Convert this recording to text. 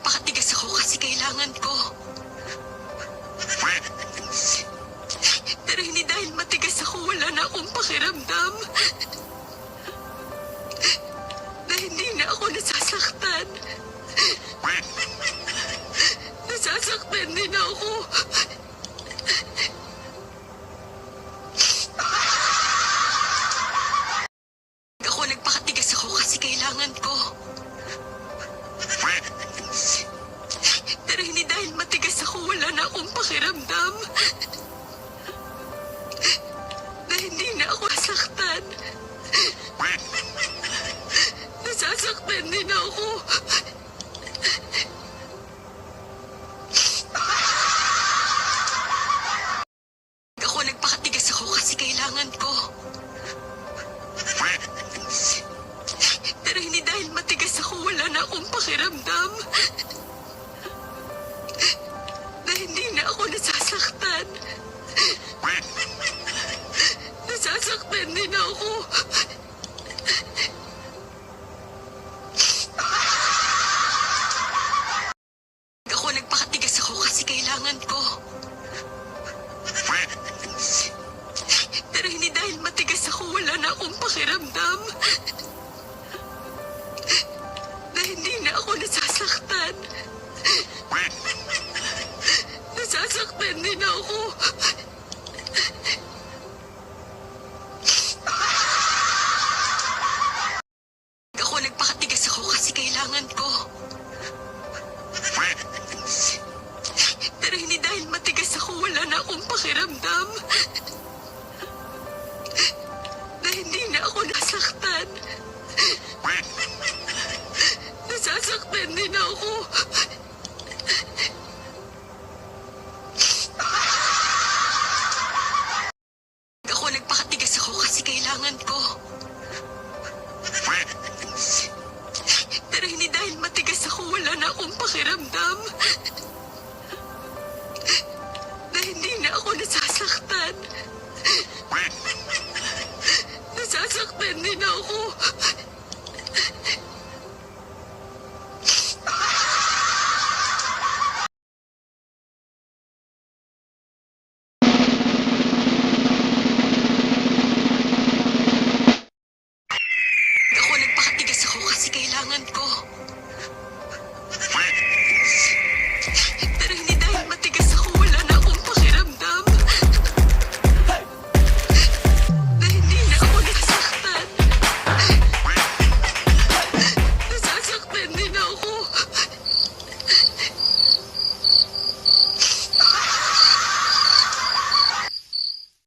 nagpakatigas ako kasi kailangan ko. Pero hindi dahil matigas ako, wala na akong pakiramdam. Na hindi na ako nasasaktan. Nasasaktan din ako. Ako nagpakatigas ako kasi kailangan ko. Pero hindi dahil matigas ako, wala na akong pakiramdam. Na hindi na ako nasaktan. Nasasaktan din ako. Ako nagpakatigas ako kasi kailangan ko. Pero hindi dahil matigas ako, wala na akong pakiramdam. Na hindi na ako nasasaktan. Nasasaktan din ako. Ako nagpakatigas ako kasi kailangan ko. Pero hindi dahil matigas ako, wala na akong pakiramdam. Na hindi na ako nasasaktan. Nasasaktan din ako. Ako nagpakatigas ako kasi kailangan ko. Pero hindi dahil matigas ako, wala na akong pakiramdam. Na hindi na ako nasaktan. Nasasaktan din ako. Ako nagpakatigas ako kasi kailangan ko. Pero hindi dahil matigas ako, wala na akong pakiramdam. Na hindi na ako nasasaktan. Nasasaktan din ako. Ako nagpakatigas ako kasi kailangan ko. Pero hindi dahil matigas ako, wala na akong pakiramdam. Na hindi na ako nasasaktan. Nasasaktan din ako.